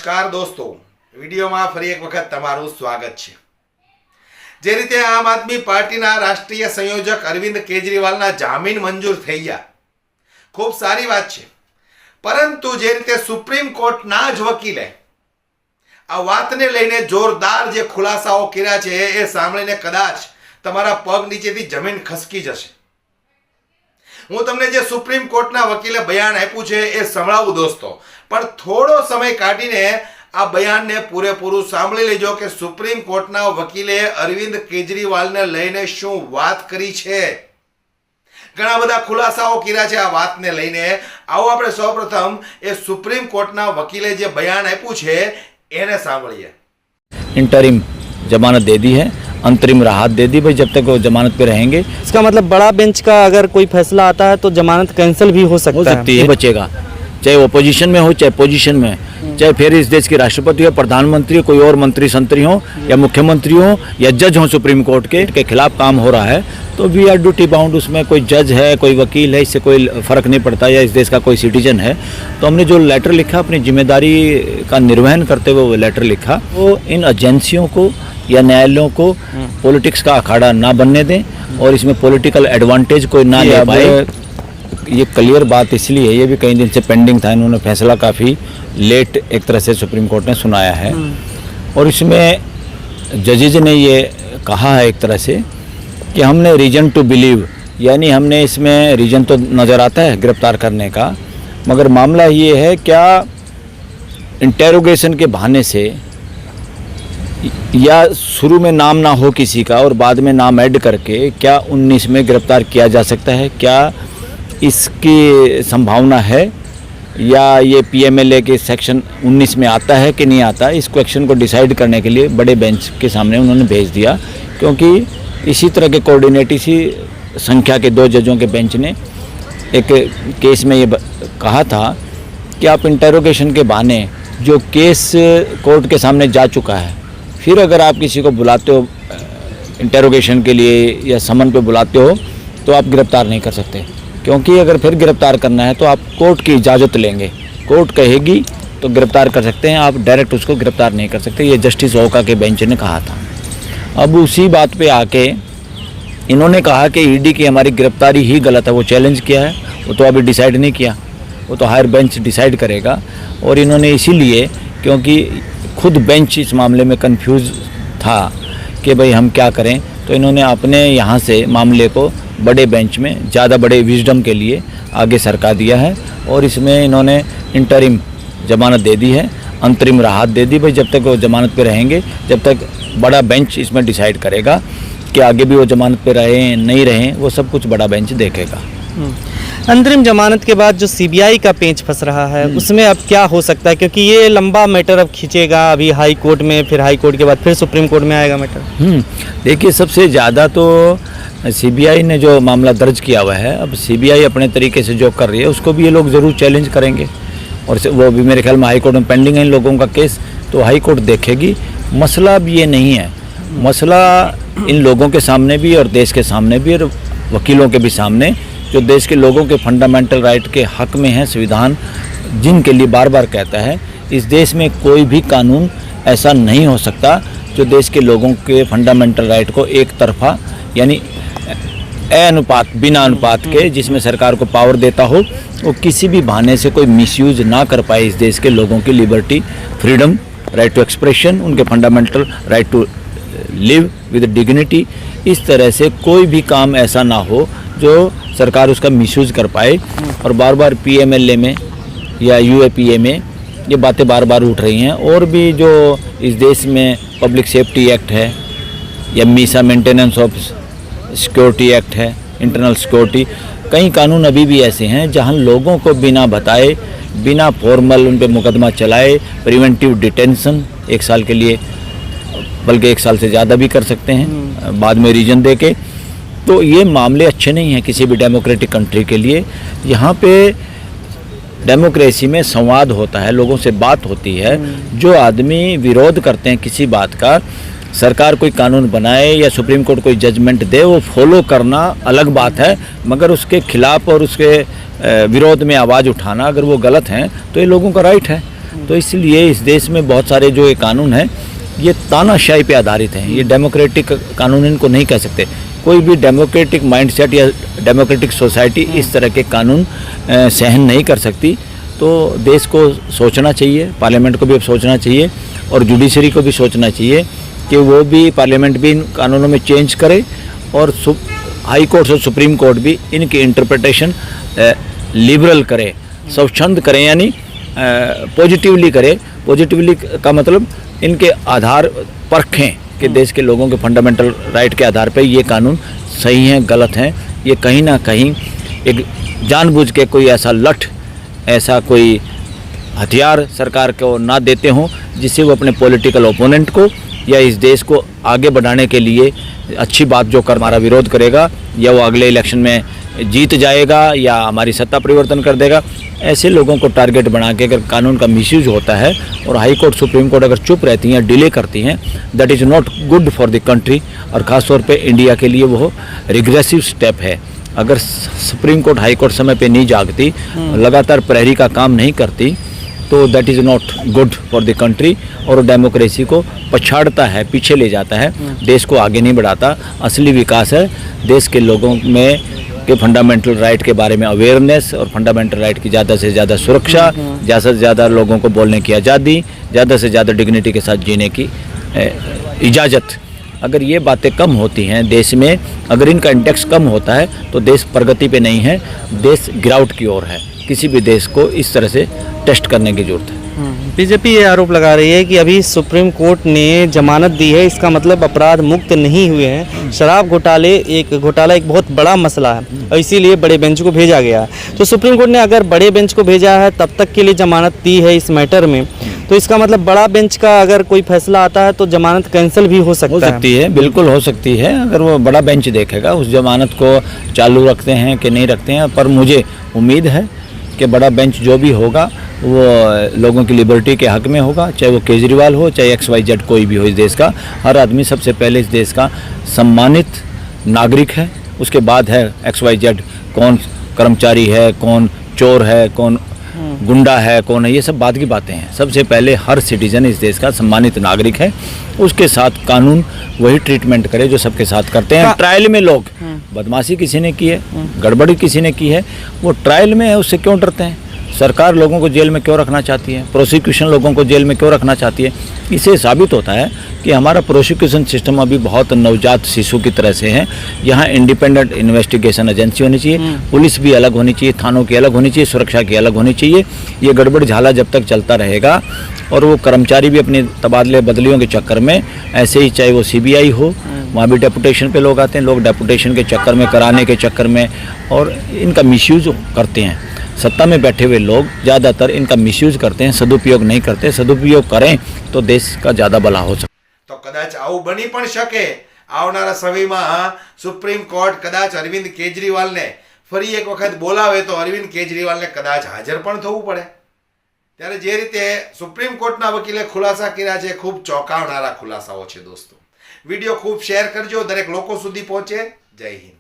નમસ્કાર દોસ્તો, વિડીયોમાં ફરી એક વખત તમારું સ્વાગત છે। જે રીતે આમ આદમી પાર્ટીના રાષ્ટ્રીય સંયોજક અરવિંદ કેજરીવાલના જામીન મંજૂર થઈ ગયા, ખૂબ સારી વાત છે। પરંતુ જે રીતે સુપ્રીમ કોર્ટના જ વકીલે આ વાતને લઈને જોરદાર જે ખુલાસાઓ કર્યા છે એ સાંભળીને કદાચ તમારા પગ નીચેથી જમીન ખસકી જશે। હું તમને જે સુપ્રીમ કોર્ટના વકીલે બયાન આપ્યું છે એ સંભળાવું દોસ્તો, પણ થોડો સમય કાઢીને આ બયાનને પૂરેપૂરું સાંભળી લેજો કે સુપ્રીમ કોર્ટના વકીલે અરવિંદ કેજરીવાલને લઈને શું વાત કરી છે। ઘણા બધા ખુલાસાઓ કર્યા છે આ વાતને લઈને। આવો આપણે સૌપ્રથમ એ સુપ્રીમ કોર્ટના વકીલે જે બયાન આપ્યું છે એને સાંભળીએ। इंटरिम जमानत दे दी है, अंतरिम राहत दे दी भाई, जब तक वो जमानत पे रहेंगे। इसका मतलब बड़ा बेंच का अगर कोई फैसला आता है तो जमानत कैंसिल भी हो सकती है, बचेगा, चाहे ओपोजिशन में हो चाहे पोजीशन में, चाहे फिर इस देश के राष्ट्रपति हो, प्रधानमंत्री हो, कोई और मंत्री संतरी हो या मुख्यमंत्री हो या जज हो सुप्रीम कोर्ट के खिलाफ काम हो रहा है तो वी आर ड्यूटी बाउंड। उसमें कोई जज है, कोई वकील है, इससे कोई फर्क नहीं पड़ता, या इस देश का कोई सिटीजन है। तो हमने जो लेटर लिखा, अपनी जिम्मेदारी का निर्वहन करते हुए वो लेटर लिखा, वो इन एजेंसियों को या न्यायालयों को पॉलिटिक्स का अखाड़ा ना बनने दें और इसमें पॉलिटिकल एडवांटेज कोई ना ले पाए। ये क्लियर बात इसलिए है, ये भी कई दिन से पेंडिंग था, इन्होंने फैसला काफ़ी लेट एक तरह से सुप्रीम कोर्ट ने सुनाया है। और इसमें जजेज ने ये कहा है एक तरह से कि हमने रीजन टू बिलीव, यानी हमने इसमें रीजन तो नज़र आता है गिरफ्तार करने का, मगर मामला ये है क्या इंटेरोगेशन के बहाने से या शुरू में नाम ना हो किसी का और बाद में नाम ऐड करके क्या 19 में गिरफ्तार किया जा सकता है, क्या इसकी संभावना है, या ये पीएमएलए के सेक्शन 19 में आता है कि नहीं आता। इस क्वेश्चन को डिसाइड करने के लिए बड़े बेंच के सामने उन्होंने भेज दिया, क्योंकि इसी तरह के कोऑर्डिनेट इसी संख्या के 2 जजों के बेंच ने एक केस में ये कहा था कि आप इंटेरोगेशन के बहाने जो केस कोर्ट के सामने जा चुका है, फिर अगर आप किसी को बुलाते हो इंटेरोगेशन के लिए या समन पे बुलाते हो तो आप गिरफ्तार नहीं कर सकते, क्योंकि अगर फिर गिरफ्तार करना है तो आप कोर्ट की इजाज़त लेंगे, कोर्ट कहेगी तो गिरफ्तार कर सकते हैं, आप डायरेक्ट उसको गिरफ्तार नहीं कर सकते। ये जस्टिस ओका के बेंच ने कहा था। अब उसी बात पे आके इन्होंने कहा कि ईडी की हमारी गिरफ्तारी ही गलत है, वो चैलेंज किया है, वो तो अभी डिसाइड नहीं किया, वो तो हायर बेंच डिसाइड करेगा। और इन्होंने इसीलिए, क्योंकि खुद बेंच इस मामले में कंफ्यूज था कि भाई हम क्या करें, तो इन्होंने अपने यहाँ से मामले को बड़े बेंच में ज़्यादा बड़े विजडम के लिए आगे सरका दिया है। और इसमें इन्होंने इंटरिम जमानत दे दी है, अंतरिम राहत दे दी भाई, जब तक वो जमानत पे रहेंगे, जब तक बड़ा बेंच इसमें डिसाइड करेगा कि आगे भी वो जमानत पे रहें नहीं रहें, वो सब कुछ बड़ा बेंच देखेगा। अंतरिम जमानत के बाद जो सीबीआई का पेंच फंस रहा है उसमें अब क्या हो सकता है, क्योंकि ये लंबा मैटर अब खींचेगा, अभी हाई कोर्ट में, फिर हाई कोर्ट के बाद फिर सुप्रीम कोर्ट में आएगा मैटर। देखिए, सबसे ज़्यादा तो सीबीआई ने जो मामला दर्ज किया हुआ है, अब सीबीआई अपने तरीके से जो कर रही है उसको भी ये लोग ज़रूर चैलेंज करेंगे, और वो भी मेरे ख्याल में हाई कोर्ट में पेंडिंग है इन लोगों का केस, तो हाई कोर्ट देखेगी। मसला अब ये नहीं है, मसला इन लोगों के सामने भी और देश के सामने भी और वकीलों के भी सामने, जो देश के लोगों के फंडामेंटल राइट के हक में है, संविधान जिनके लिए बार बार कहता है, इस देश में कोई भी कानून ऐसा नहीं हो सकता जो देश के लोगों के फंडामेंटल राइट को एक तरफा, यानी अनुपात, बिना अनुपात के, जिसमें सरकार को पावर देता हो, वो किसी भी बहाने से कोई मिसयूज ना कर पाए इस देश के लोगों की liberty, freedom, right to expression, उनके fundamental right to live with dignity. इस तरह से कोई भी काम ऐसा ना हो जो सरकार उसका मिसयूज कर पाए। और बार बार पीएमएलए में या यूएपीए में ये बातें बार बार उठ रही हैं। और भी जो इस देश में पब्लिक सेफ्टी एक्ट है या Misa maintenance of security act है, इंटरनल सिक्योरिटी, कई कानून अभी भी ऐसे हैं जहां लोगों को बिना बताए, बिना फॉर्मल उन पर मुकदमा चलाए, प्रिवेंटिव डिटेंशन 1 साल के लिए, बल्कि 1 साल से ज़्यादा भी कर सकते हैं बाद में रीजन दे के। तो ये मामले अच्छे नहीं हैं किसी भी डेमोक्रेटिक कंट्री के लिए। यहाँ पे डेमोक्रेसी में संवाद होता है, लोगों से बात होती है। जो आदमी विरोध करते हैं किसी बात का, सरकार कोई कानून बनाए या सुप्रीम कोर्ट कोई जजमेंट दे, वो फॉलो करना अलग बात है, मगर उसके खिलाफ और उसके विरोध में आवाज़ उठाना अगर वो गलत हैं तो ये लोगों का राइट है। तो इसलिए इस देश में बहुत सारे जो ये कानून हैं ये तानाशाही पे आधारित हैं, ये डेमोक्रेटिक कानून इनको नहीं कह सकते। कोई भी डेमोक्रेटिक माइंडसेट या डेमोक्रेटिक सोसाइटी इस तरह के कानून सहन नहीं कर सकती। तो देश को सोचना चाहिए, पार्लियामेंट को भी अब सोचना चाहिए और जुडिशरी को भी सोचना चाहिए कि वो भी पार्लियामेंट भी इन कानूनों में चेंज करे और हाई कोर्ट और सुप्रीम कोर्ट भी इनकी इंटरप्रिटेशन लिबरल करे, स्वच्छंद करें, यानी पॉजिटिवली करे। पॉजिटिवली का मतलब इनके आधार परखें कि देश के लोगों के फंडामेंटल राइट के आधार पर ये कानून सही हैं, गलत हैं। ये कहीं ना कहीं एक जानबूझ के कोई ऐसा कोई हथियार सरकार को ना देते हों जिससे वो अपने पॉलिटिकल ओपोनेंट को या इस देश को आगे बढ़ाने के लिए अच्छी बात जो कर हमारा विरोध करेगा या वो अगले इलेक्शन में जीत जाएगा या हमारी सत्ता परिवर्तन कर देगा, ऐसे लोगों को टारगेट बना के अगर कानून का मिसयूज होता है और हाई कोर्ट सुप्रीम कोर्ट अगर चुप रहती हैं, डिले करती हैं, that is not good for the country. और ख़ास तौर पे इंडिया के लिए वो रिग्रेसिव स्टेप है। अगर सुप्रीम कोर्ट हाई कोर्ट समय पे नहीं जागती, लगातार प्रहरी का काम नहीं करती, तो that is not good for the country और डेमोक्रेसी को पछाड़ता है, पीछे ले जाता है, देश को आगे नहीं बढ़ाता। असली विकास है देश के लोगों में के फंडामेंटल राइट के बारे में अवेयरनेस और फंडामेंटल राइट की ज़्यादा से ज़्यादा सुरक्षा, ज़्यादा से ज़्यादा लोगों को बोलने की आज़ादी, ज़्यादा से ज़्यादा डिग्निटी के साथ जीने की इजाज़त। अगर ये बातें कम होती हैं देश में, अगर इनका इंडेक्स कम होता है तो देश प्रगति पे नहीं है, देश गिरावट की ओर है। किसी भी देश को इस तरह से टेस्ट करने की जरूरत है। बीजेपी ये आरोप लगा रही है कि अभी सुप्रीम कोर्ट ने जमानत दी है, इसका मतलब अपराध मुक्त नहीं हुए हैं। शराब घोटाला एक बहुत बड़ा मसला है और इसीलिए बड़े बेंच को भेजा गया है। तो सुप्रीम कोर्ट ने अगर बड़े बेंच को भेजा है तब तक के लिए जमानत दी है इस मैटर में, तो इसका मतलब बड़ा बेंच का अगर कोई फैसला आता है तो जमानत कैंसिल भी हो सकती है। बिल्कुल हो सकती है, अगर वो बड़ा बेंच देखेगा उस जमानत को चालू रखते हैं कि नहीं रखते हैं। पर मुझे उम्मीद है कि बड़ा बेंच जो भी होगा वो लोगों की लिबर्टी के हक में होगा, चाहे वो केजरीवाल हो, चाहे XYZ कोई भी हो इस देश का। हर आदमी सबसे पहले इस देश का सम्मानित नागरिक है, उसके बाद है XYZ कौन कर्मचारी है, कौन चोर है, कौन गुंडा है, कौन है, ये सब बाद की बातें हैं। सबसे पहले हर सिटीजन इस देश का सम्मानित नागरिक है, उसके साथ कानून वही ट्रीटमेंट करे जो सबके साथ करते हैं। ट्रायल में लोग बदमाशी किसी ने की है, गड़बड़ी किसी ने की है, वो ट्रायल में है, उससे क्यों डरते हैं? सरकार लोगों को जेल में क्यों रखना चाहती है? प्रोसिक्यूशन लोगों को जेल में क्यों रखना चाहती है? इससे साबित होता है कि हमारा प्रोसिक्यूशन सिस्टम अभी बहुत नवजात शिशु की तरह से है। यहाँ इंडिपेंडेंट इन्वेस्टिगेशन एजेंसी होनी चाहिए, पुलिस भी अलग होनी चाहिए, थानों की अलग होनी चाहिए, सुरक्षा की अलग होनी चाहिए। ये गड़बड़ झाला जब तक चलता रहेगा और वो कर्मचारी भी अपने तबादले बदलियों के चक्कर में ऐसे ही, चाहे वो CBI हो, वहाँ भी डेपुटेशन पे लोग आते हैं, लोग डेपुटेशन के चक्कर में, कराने के चक्कर में और इनका मिसयूज करते हैं। सत्ता में बैठे हुए लोग ज़्यादातर इनका मिसयूज करते हैं, सदुपयोग नहीं करते। सदुपयोग करें तो देश का ज़्यादा भला हो सकता है। तो कदाच आવું બની પણ શકે આવનારા સમયમાં સુપ્રીમ કોર્ટ કદાચ અરવિંદ કેજરીવાલને ફરી એક વખત બોલાવે તો અરવિંદ કેજરીવાલને કદાચ હાજર પણ થવું પડે। ત્યારે જે રીતે સુપ્રીમ કોર્ટના વકીલે ખુલાસા કર્યા છે, ખૂબ ચોંકાવનારા ખુલાસાઓ છે દોસ્તો। વિડીયો ખૂબ શેર કરજો, દરેક લોકો સુધી પહોંચે। જય હિન્દ।